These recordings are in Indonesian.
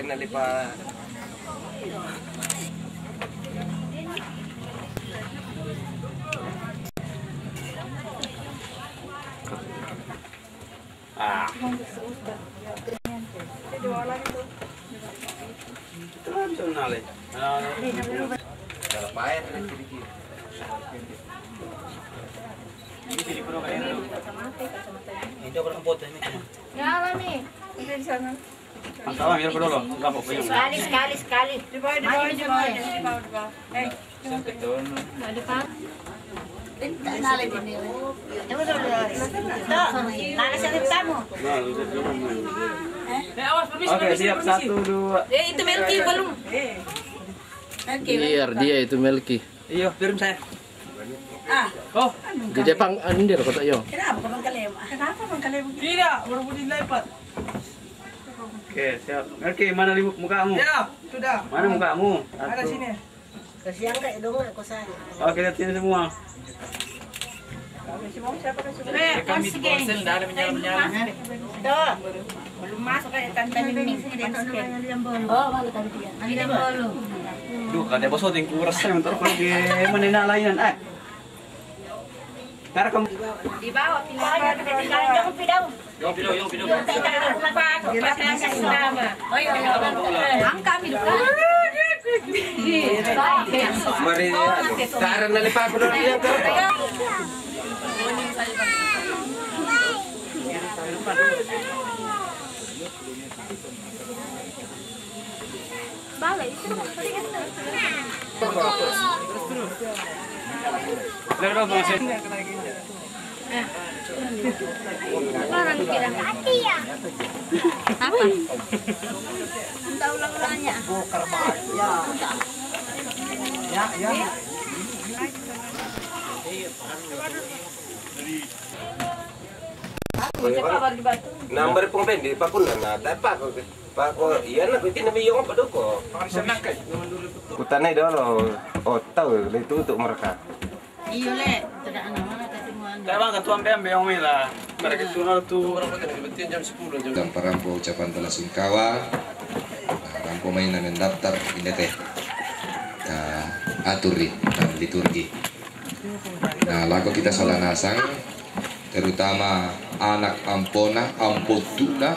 pakai nalipa. Kalau payah sedikit. Hindi ako ng bote. Nyala nih. Udah di sana. Ang tawa, meron ko dulu. Sekali. Di bawah. Eh, Nggak depan. nala din yun. Coba dulu. Nala sa tamu. Oke, siap. 1, 2. Itu Melki belum. Iya, dia itu Melki. Iyo, pirim saya. Oh, Di Jepang andir kota yo. kenapa kamu kalem? Kenapa kamu kalem? Tidak, baru dilipat. Oke, siap. Oke, mana mukamu? Ya, sudah. Mana mukamu? Ada sini. Kasihan kayak dong aku saya. Oke, lihat sini semua. Kami di Borsel, nggak ada menyala-menyala. Tuh. Belum masuk kayak tante Miming sini Oh, baru tadi dia. Nanti bolu. Duh, kada boso ting kuras saya untuk pergi mana lain. Karena kamu Di bawah, Jangan pidau. Yung pido. Ang kami lupa. Mari taran nalipa ko doon yan. Lero mo siya. Orang kira mati ya. Apa? Entah ulang-ulangnya. Ya. Number pong pen di pakun na dapat Pako, iya na kuti na biyong pa doko. Kutanay dolo. Oh, tahu itu untuk mereka. Iyo le, tidak mana tadi mau Kaya bang, katuan bem beyong mila. Mereka sunod tu. Dan parampo ucapan telah sungkawa. Rampo main namin daftar ini teh. Aturi dan liturgi. Nah, lagu kita salah nasang, terutama anak ampona, ampotuna,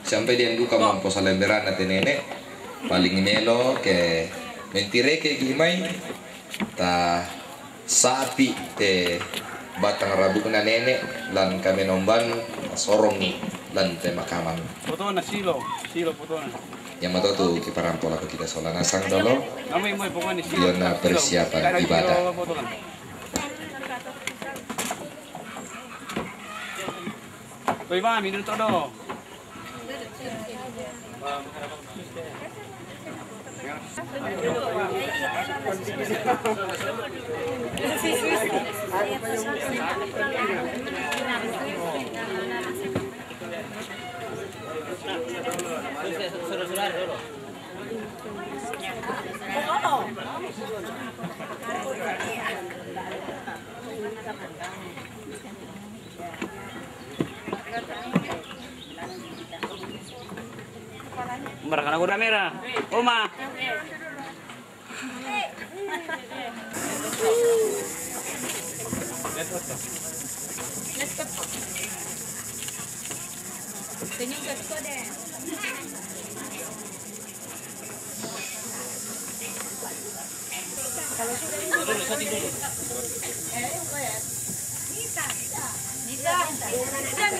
sampai dia duka mampu salemberan nate nenek, paling melo ke mentire ke gimai, ta sapi te batang rabu na nenek, lan kami nomban sorongi, lan te makaman. Foto na silo foto na. Yang mato tu kiparampo lagu kita salah nasang dolo. Kami mo pokoknya silo. Yun na persiapan ibadah. Toy ba, minuto do. Mereka nak kuda merah. Oma.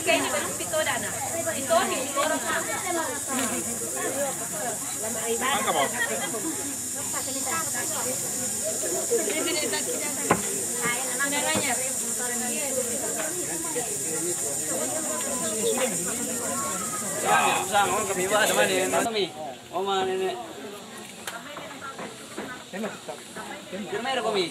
Kayaknya baru pito dah na. Ito ni orang Sama kami ba naman ni kami. Oma nenek. Kaya kami.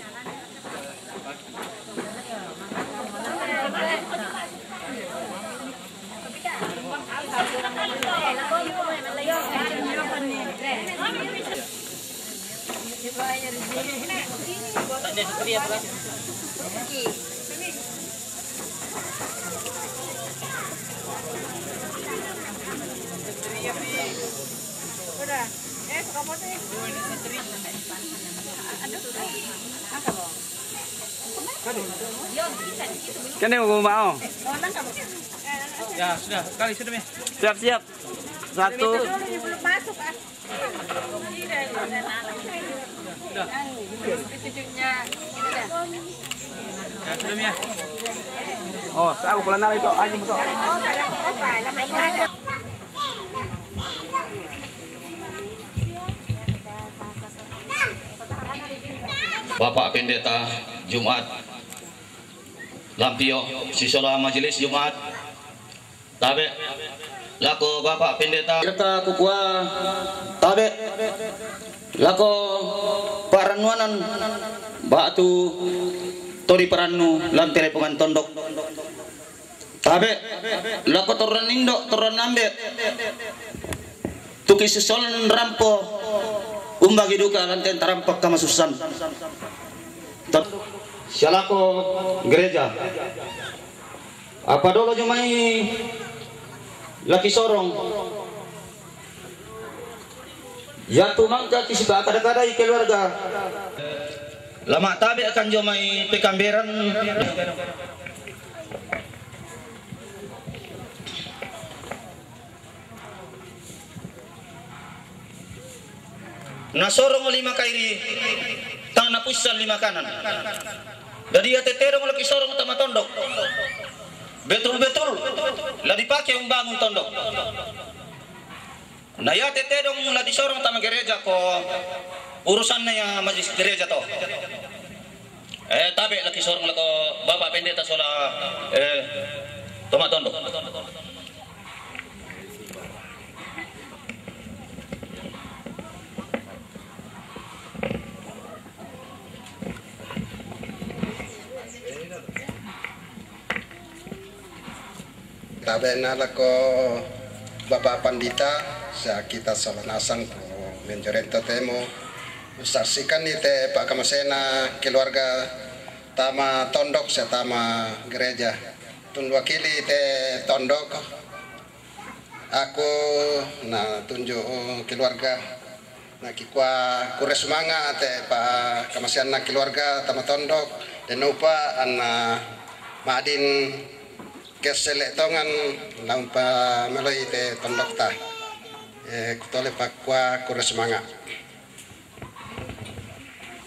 Kan dia mau. Ya sudah, kali sudah Mi. Siap. Satu. Belum masuk ah. Sudah. Ya sudah Mi ya. Oh, saya pulang nari itu anjing itu. Bapak Pendeta Jumat Lampio Sisola Majelis Jumat tabe lako Bapak Pendeta Irka kukua tabe lako paranuanan batu tori paranu lampere pengantondok tabe lako toran indo toran nambe tuki sisolan rampo umbagi duka lanten tarampak kamasusan Syalako gereja. Apa dulu jumai laki sorong. Ya tumangka kisah kada-kada keluarga. Lama tabi akan jumai pekamberan. Nasorong 5 kairi tanah pusat 5 kanan. Dari ateterong lagi sorong tama tondok. Betul-betul lah dipakai membangun tondok. Nah ya ateterong lah disorong tama gereja ko urusannya ya majlis gereja to. Tapi lagi sorong lah ko Bapak Pendeta sola tama tondok. Tabe nala ko Bapak Pandita sa kita salanasang ko menjorento temo saksikan ite Pak Kamasena keluarga tama tondok sa tama gereja tun wakili ite tondok aku na tunjuk keluarga na kikwa kures semangat te Pak Kamasena keluarga tama tondok dan upa ana madin keseletongan lampa melalui te tondok ta kutole pakwa kures semangat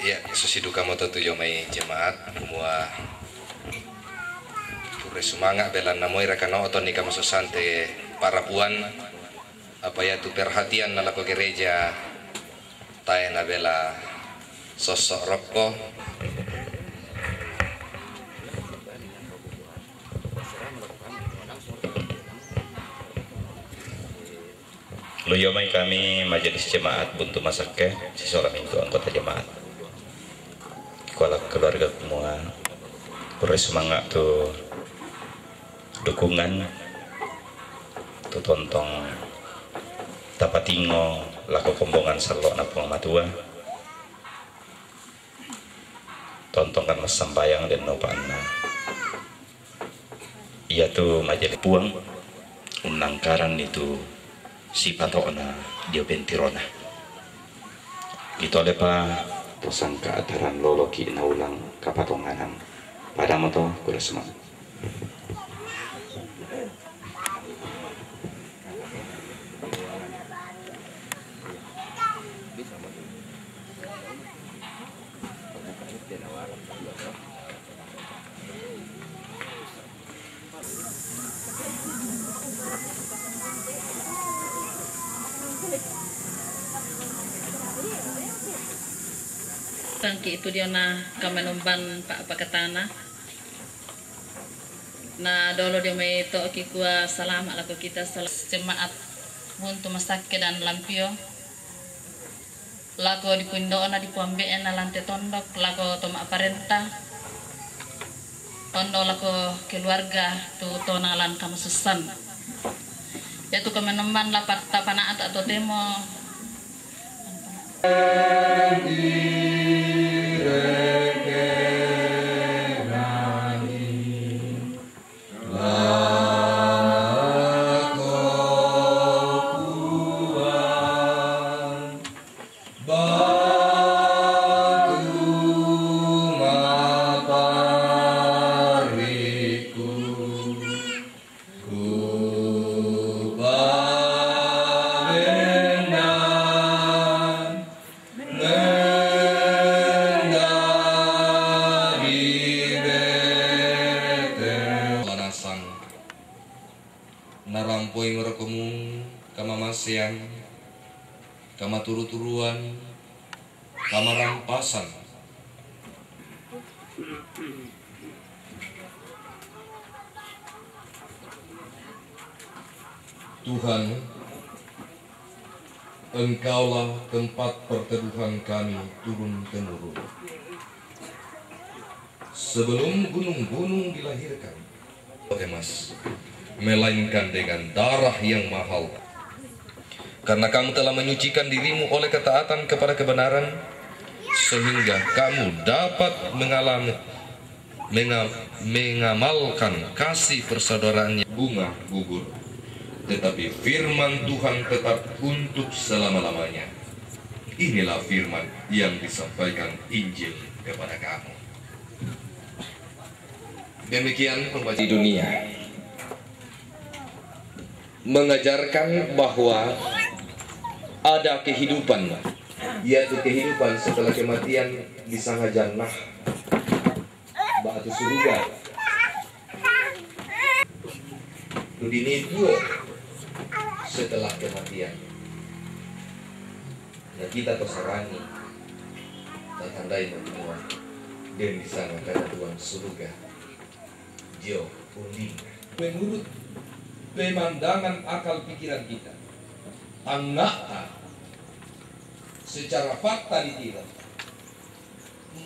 ya susidu kamu tuh yomai jemaat semua kures semangat belan namoi rekano oton ni kamu susante para puan apa ya tu perhatian nala ko gereja tae na bela sosok rokko Luyomai kami majelis jemaat Buntu Masake Sisola Minggu anggota jemaat kuala keluarga semua kures semangat tuh dukungan tuh tontong tapatingo laku kombongan salok napung matua tontong kan mas sambayang dan nopana iya tuh majelis puang unangkaran itu si patokna dia bentirona itu oleh pa tersangka adaran loloki na ulang kapatonganan pada moto kuda semangat Tangki itu dia na kamenumban Pak Paketana. Na dolo dia may to kikua salamat lako kita jemaat Buntu Masake dan Lampio. Lako di Pundoon na di Puambeen na lante tondok lako toma parenta. Tondo lako keluarga tu tonalan kamasusan. Yaitu kamenumban lapat tapanaat atau demo. kamu kamamasean, kama turu-turuan, kama rampasan. Tuhan, Engkaulah tempat perteduhan kami turun-temurun. Sebelum gunung-gunung dilahirkan, Mas, melainkan dengan darah yang mahal. Karena kamu telah menyucikan dirimu oleh ketaatan kepada kebenaran, sehingga kamu dapat mengamalkan kasih persaudaraan yang bunga gugur. Tetapi firman Tuhan tetap untuk selama-lamanya. Inilah firman yang disampaikan Injil kepada kamu. Demikian pembacaan di dunia mengajarkan bahwa ada kehidupan, yaitu kehidupan setelah kematian di sana jannah, batu surga. Dunia itu setelah kematian. Nah, kita tersarani dan tandai Tuhan, dan di sana kata Tuhan surga jauh unding. Menurut pemandangan akal pikiran kita, angata secara fakta ditilah,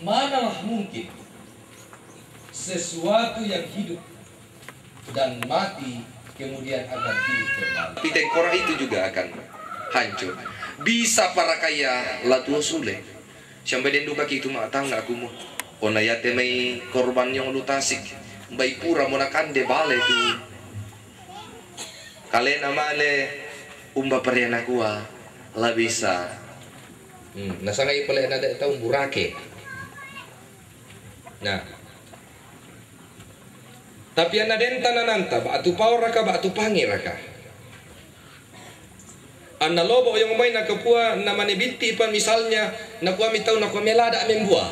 manalah mungkin sesuatu yang hidup dan mati kemudian akan hidup kembali. Pitengkora itu juga akan hancur. Bisa para kaya latu sule. Sampai den duka kitu mak tangga aku mo. Onayate may korban yang lu tasik. Bay pura mo nakande bale tu. Kalen amale umba pariana kuwa la bisa. Nasangay pala na taong burake. Nah, tapi ana den tanananta batu pawar raka batu pangi raka. Anna lobo yang main nakapua namane binti pa misalnya nakuami tau nakuami melada membuah.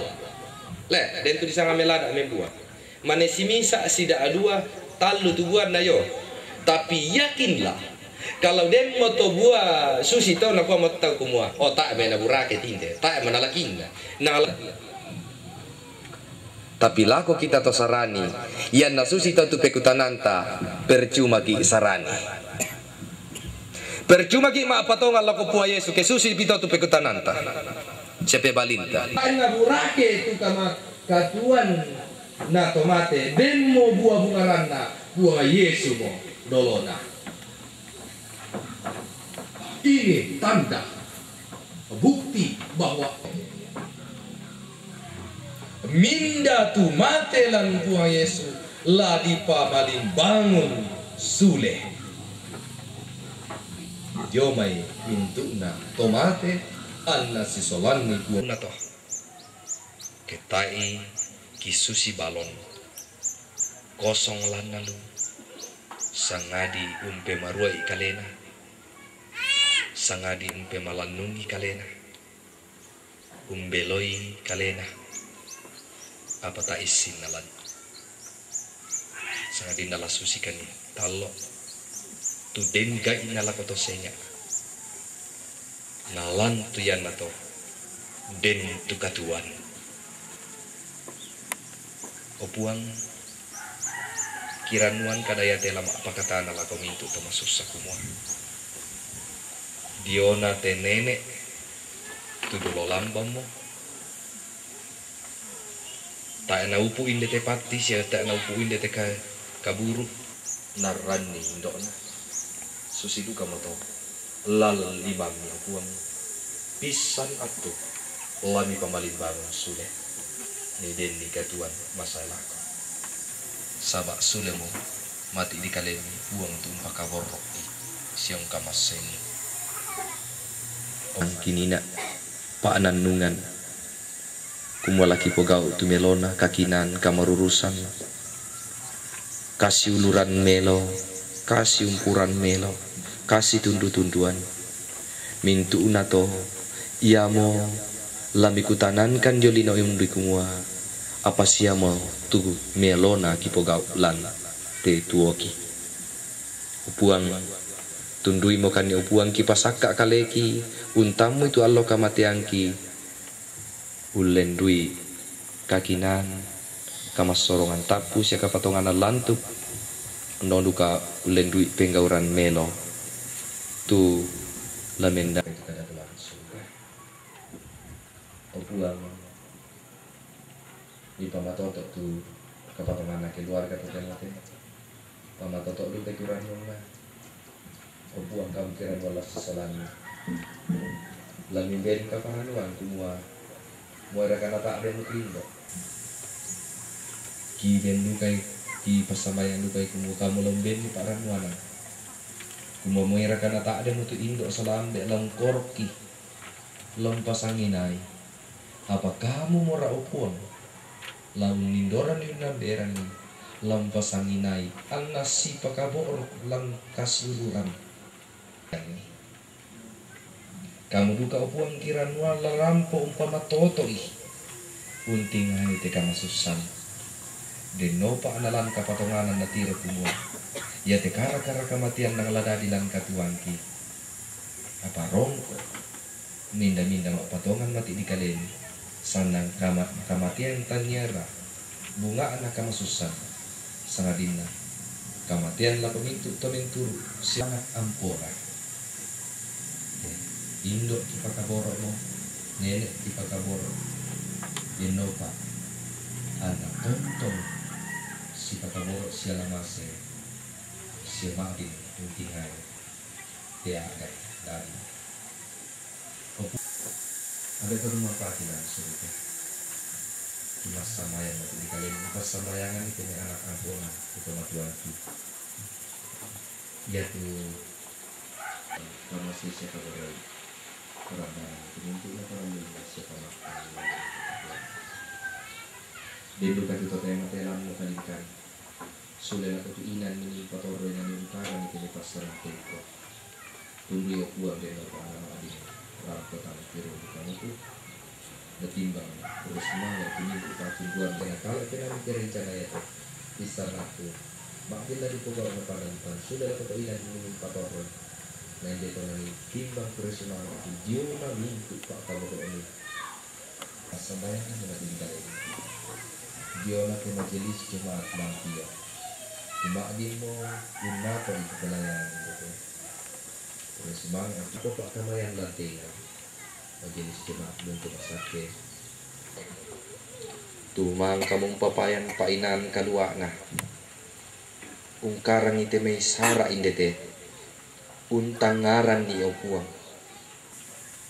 Le, den tu disanga melada membuah. Mane simisa sida adua talu tubuan na yo. Tapi yakinlah kalau den moto buah susi tau nakua moto tau kumua. Oh tak mena burake tinte, tak mena lakinga. Tapi lako kita to sarani, yan nasusi tu pekutananta, percuma ki sarani. Percuma ki ma patongan lako puwa Yesu ke susi pito tu pekutananta. Siapa balinta? Ana burake tu kama katuan na tomate, den mo buah bungaranna, buah Yesu mo dolona. Ini tanda bukti bahwa minda tu mate lan Tuhan Yesus la dipa malin bangun sule. Jomai mintuna tomate anna sisolani buana toh. Ketai kisusi balon kosong lan nalu sangadi umpe maruai kalena sangadi umpe malanungi kalena umbeloi kalena apa tak isin nalan sangat dinala susikan talo tu denga inala koto senya nalan tu yan nato den tu katuan opuang kiranuan kadaya telam apa kata nala komintu termasuk sakumua diona te nenek tu dolo lambamo tak na upuin dete pati siya tak na upuin dete kaburu narani indona susidu kamo to lal limam ni upuang pisan atu lami pamalimbangan sudah ni den ni katuan masalah sabak sudah mo mati di kalemi uang tu pakaborok siang kamaseni om kinina pa ananungan kumwalaki pogau tu melona kakinan kamarurusan kasih uluran melo kasih umpuran melo kasih tundu-tunduan mintu unato iamo lamikutanan kan jolino imdi kumwa apa siamo tu melona kipogau lan te tuoki upuang Tundui mo kani upuang ki pasaka kaleki, untamu itu allo kamatiangki. Ulen dui kakinan kamas sorongan tapu sia kapatongan lantup. Nonduka ulen dui penggauran melo. Tu lamenda itu kada langsung. Upuang di pamatoto tu kapatongan keluarga tu mate. Pamatoto du pekuran yona. Upuang kamu kira wala sesalami. Lamin ben kapanganuan kumua. Muara kana tak ada mukrindo. Ki ben dukai ki pasambayan dukai kumua kamu lemben ni paranuana. Kumua muara kana tak ada mutu indo salam de lang korki. Lom pasanginai. Apa kamu mora upuang? Lam nindoran yuna berani. Lam pasanginai. Anasi pakabor lang kasururan. Kamu duka upuang kiran wala rampo umpama toto ih. Unting hani teka masusan. Denopa analan kapatonganan na tira kumua. Ya te kara-kara kamatian nang lada di lang katuangki. Apa rongko. Minda-minda patongan mati di kalen. Sanang kamatian tanyara. Bunga anak kamasusan. Sangadina. Kamatian la pemintu tominturu. Sangat ampora. Indo di pakaboro mo, nenek di pakaboro, Yenopa, anak tontong si pakaboro siya lamase, siya magin untingay, dia agay dari. Ada itu rumah pakilan surga, cuma samayan nanti dikaliin pas samayangan itu nih anak ampona itu matuanku, yaitu kamu sih siapa berani. Dendo kati tote matelan mo kalikan. Sulela ko inan ni patoro na ni utara ni kini pasarang teko. Tunggu yo kuang dendo ko ana adin. Rako tang piro di kamuku. Detimbang terus semangat ini kita tujuan dengan kalau kita mikir rencana ya bisa aku. Makin dari pokok ngapalan sulela ko inan ni patoro. Nanti kalau ini timbang personal video nabi untuk pak kamu ini asal bayangkan dengan tinggal ini dia nak ke majelis jemaat bangkit cuma dia mau guna pun pelayanan gitu terus semangat cukup pak kamu yang lantai majelis jemaat untuk sakit tuh mang kamu papayan painan kedua nah ungkaran itu may sara indete untang ngaran ni Opuang.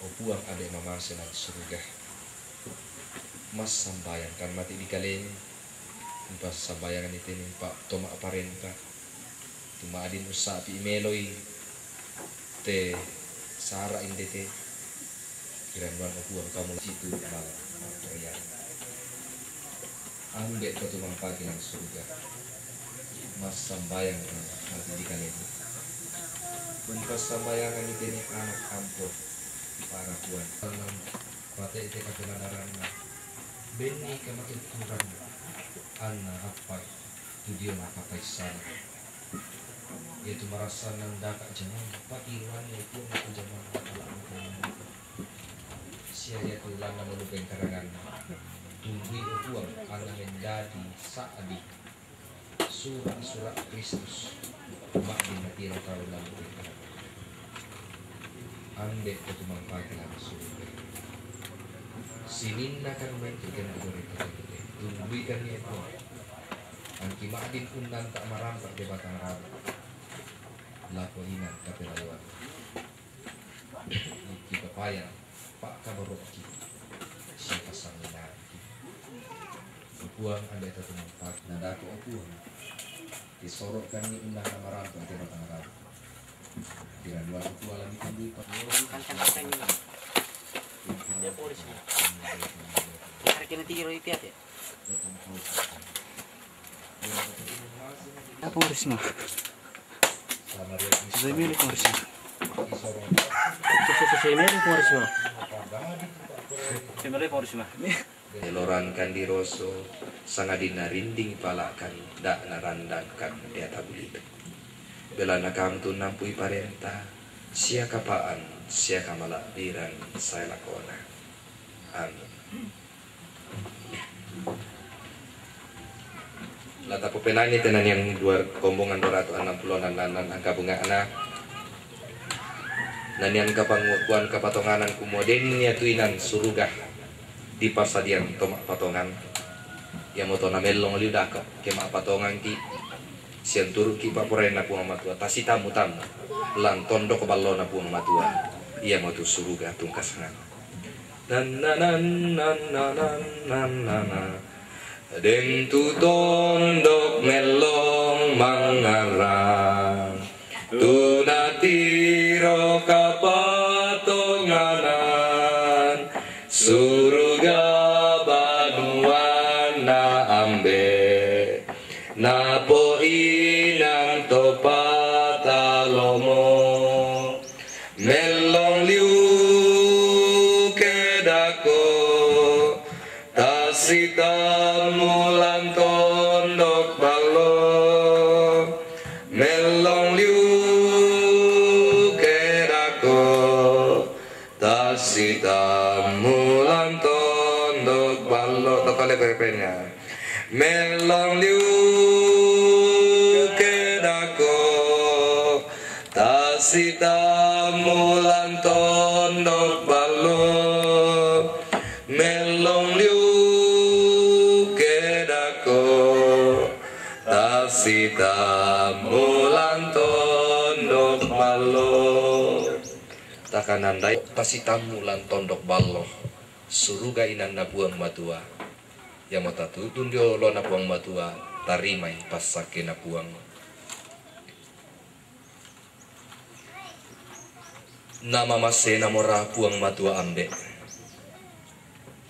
Opuang ada mama senang surga. Mas sambayan kan mati di kalian. Pas sambayangan itu nih Pak Toma Aparenta. Tuma adin usapi meloi. Te sara indete. Kiran wan Opuang kamu situ malam. Ambek ke tumang pagi nang surga. Mas sambayang kan mati di kalian. Pas sambayangan itu nih anak ampun para puan dalam kata itu kebenaran beni kemakin kurang anak apa itu dia apa kaisan yaitu merasa nandaka jangan pak iwan itu aku zaman siaya itu lama melupain karangan tunggu uang anak menjadi saadi surat Kristus mak di tahu lalu ambek ke tumang pagi langsung sinin akan main kena goreng tunggu ikan ni itu angki madin undan tak marampak di batang rabu laku inan tapi lawan kita payah pak kabaroki siapa sanginan uang ada itu tumang pagi nada aku uang disorokkan ni undan tak marampak di batang rabu Kira dua aku lagi tadi kan dia polisi. Hari kena 3 ribu ya. Apa polisi mah? Saya milih polisi. Saya milih polisi mah. Saya milih polisi mah. Eloran kandiroso sangadina rinding palakan dak narandankan dia tabulit. belana kam tu nampui parenta sia kapaan sia kamalakbiran saya lakona. Amin. Lata popenani tenan yang dua kombongan 260 nanan angka bunga anak nanian kapangukuan kapatonganan kumoden niya tuinan surugah di pasadian tomak patongan ya moto na melong liudaka kema patongan ki sian turu ki paporen na puang matua tasi tamu lang tondo ballo na puang matua iya moto surugah tungkasangan nan den tu tondok melong mangarang tunatiro kapatonganan surga banuan na ambe napo inang topatalomo melong liu kedako tasita mulan tondok balo melong liu tasita mulan tondok balo tokale pepenya melong liu kedako tasita mulan tondok balo melong liu kedako tasita mulan tondok balo takanandai tasitamu lan tondok ballo suruga inanda buang matua yang mata tutun dio lona buang matua tarimai pasake na buang nama masena mora buang matua ambe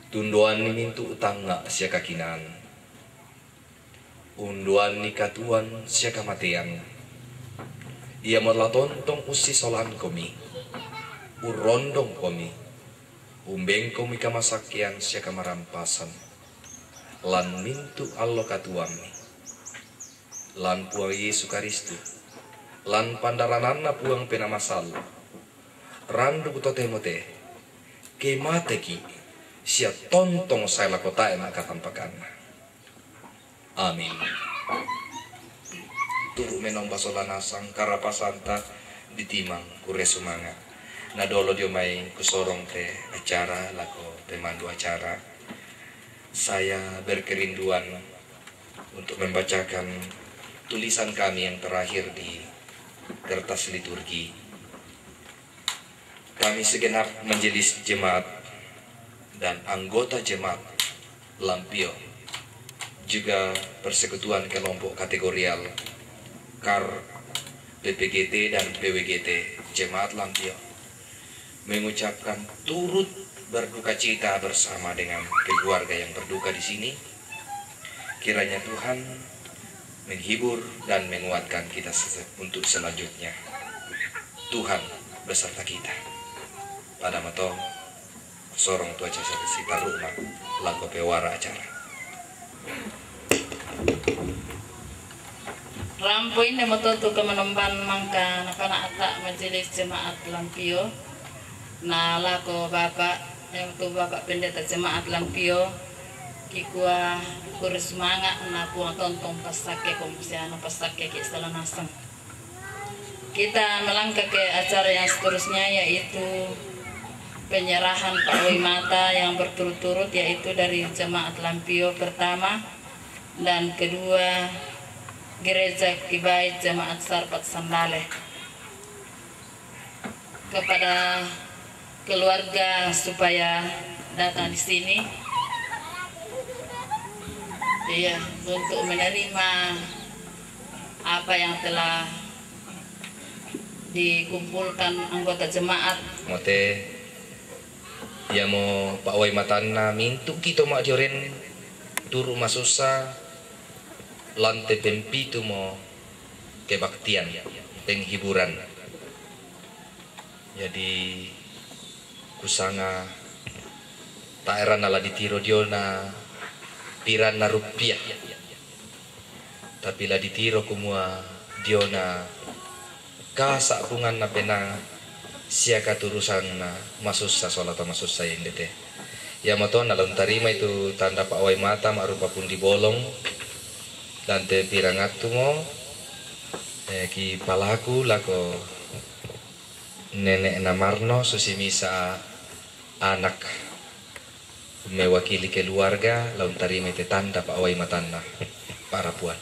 tunduan ni mintu utanga sia kakinan unduan ni katuan sia kamatian ia morla tontong usi solan komi urondong komi umbeng komi kamasakyan siya kamarampasan lan mintu allo katuami lan puang Yesu Karistu lan pandaranan na puang penamasal randu kutotemote kemateki siya tontong saya lakotae makatampakan. Amin. Turu menong basolanasang karapasanta ditimang kure sumanga na dolo dio may kusorong te acara lako pemandu acara. Saya berkerinduan untuk membacakan tulisan kami yang terakhir di kertas liturgi. Kami segenap majelis jemaat dan anggota jemaat Lampio, juga persekutuan kelompok kategorial KAR, PPGT dan PWGT Jemaat Lampio mengucapkan turut berduka cita bersama dengan keluarga yang berduka di sini. Kiranya Tuhan menghibur dan menguatkan kita untuk selanjutnya. Tuhan beserta kita. Pada mato sorong tua jasa sita rumah lagu pewara acara. Rampoin na matuto ka manomban mangka na panaata majelis jemaat Lampio na lako bapak yang tu bapak pendeta jemaat Lampio kikua kuris manga na puang tontong pasake komisiana pasake ki Salanasang. Kita melangkah ke acara yang seterusnya yaitu penyerahan pawai mata yang berturut-turut yaitu dari jemaat Lampio pertama dan kedua Gereja Kibai Jemaat Sarpat Sambale. Kepada keluarga supaya datang di sini, ya, untuk menerima apa yang telah dikumpulkan anggota jemaat. Mote, ya mo Pak Wai Matana mintu kita mak joren turu masusa lantai pempitu mo kebaktian penghiburan. Jadi kusanga taeran nala ditiro diona pirana rupiah tapi la ditiro kumua diona kasapungan na pena siya katurusan na masussa solata masussa indete. Ya moto na lang tarima itu tanda paaway mata marupa pun dibolong dan te pirangatu mo ki palaku lako nenek namarno susimisa anak mewakili keluarga laun tarima itu tanda paaway matana para puan.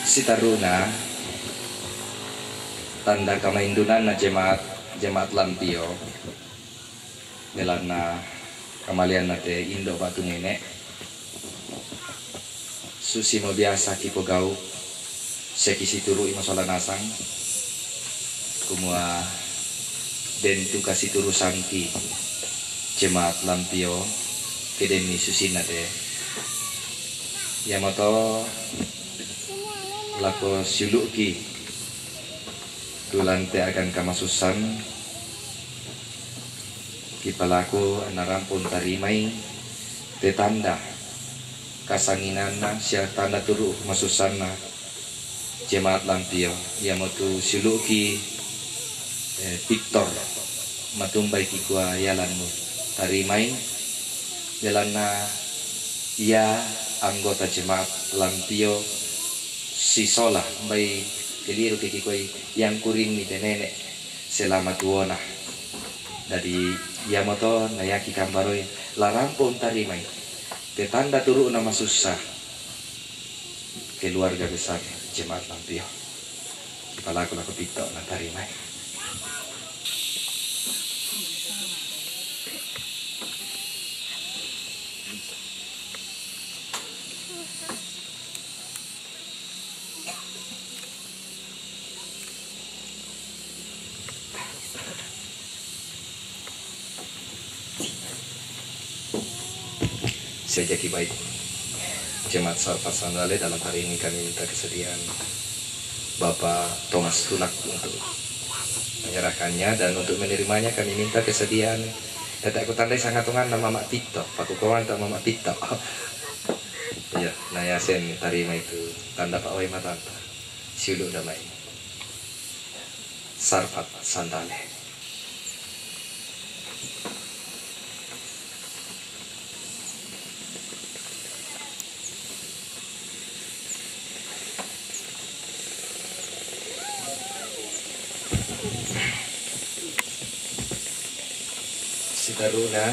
Si taruna tanda kamaindunan na jemaat Lampio nilana kamalian nate Indo batu nenek susi mo biasa kipo gau sekisi turu ima solanasang kumua dentu kasih turu sangki jemaat Lampio kedeni susi nate Yamato lako siuluki tulante akan kamasusan kipalaku anarampun tarimai tetanda kasanginana siya tanda turu masusana jemaat Lampio yamotu siuluki Victor matumbay kikwa yalanmu tarimai yalanna ia anggota jemaat Lampio sisola bay keliru kikikoy yang kuring ni nenek selama tuona dari yamoto nayaki kambaroy larampon tarimay tetanda turu na masusah keluarga besar jemaat Lampio kipalaku lako pito na tarimay. Sejaki baik jemaat Sarpat Sandale dalam hari ini kami minta kesediaan Bapak Thomas Tunak untuk menyerahkannya dan untuk menerimanya kami minta kesediaan Tata aku tandai sangat tungan nama Mak Tito Paku kawan tak Mak Tito ya nayasen tarima itu tanda Pak Wai Matanta siulu damai Sarpat Sandale. Taruna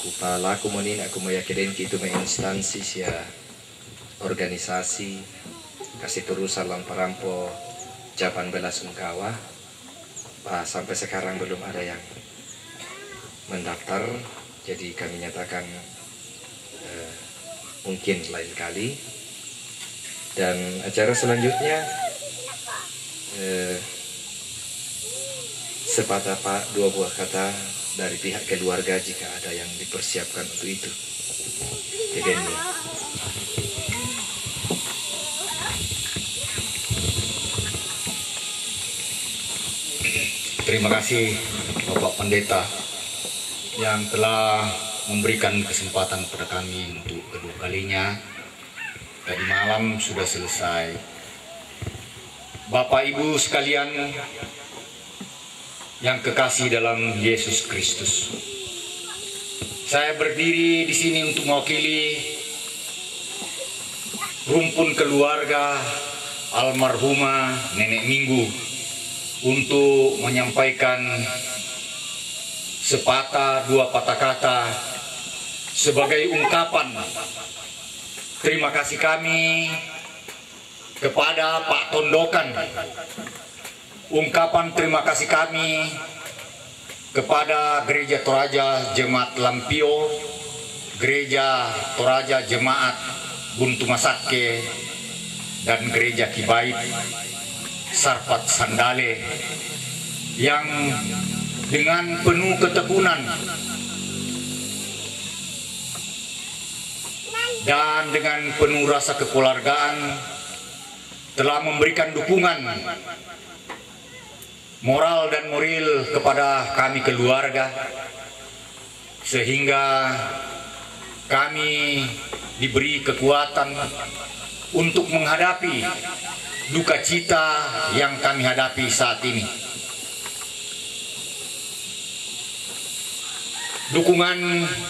kupala aku mau aku mau yakin itu instansi sia organisasi kasih terusan lamparampo Japan Bela Sungkawa sampai sekarang belum ada yang mendaftar jadi kami nyatakan mungkin lain kali dan acara selanjutnya sepatah pak dua buah kata dari pihak keluarga jika ada yang dipersiapkan untuk itu. Kedeni. Terima kasih Bapak Pendeta yang telah memberikan kesempatan kepada kami untuk kedua kalinya. Tadi malam sudah selesai. Bapak Ibu sekalian yang kekasih dalam Yesus Kristus, saya berdiri di sini untuk mewakili rumpun keluarga almarhumah Nenek Minggu untuk menyampaikan sepatah dua patah kata sebagai ungkapan terima kasih kami kepada Pak Tondokan, ungkapan terima kasih kami kepada Gereja Toraja Jemaat Lampio, Gereja Toraja Jemaat Buntu Masake, dan Gereja Kibait Sarpat Sandale yang dengan penuh ketekunan dan dengan penuh rasa kekeluargaan telah memberikan dukungan moral dan moral kepada kami keluarga, sehingga kami diberi kekuatan untuk menghadapi duka cita yang kami hadapi saat ini. Dukungan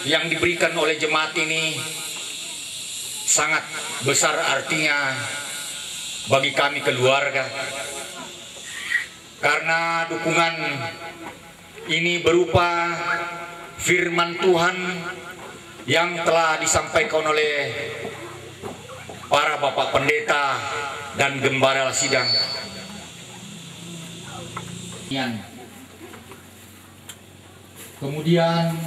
yang diberikan oleh jemaat ini sangat besar artinya bagi kami keluarga, karena dukungan ini berupa firman Tuhan yang telah disampaikan oleh para bapak pendeta dan gembala sidang. Kemudian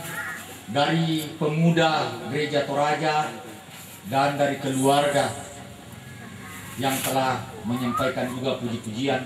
dari pemuda Gereja Toraja dan dari keluarga yang telah menyampaikan juga puji-pujian.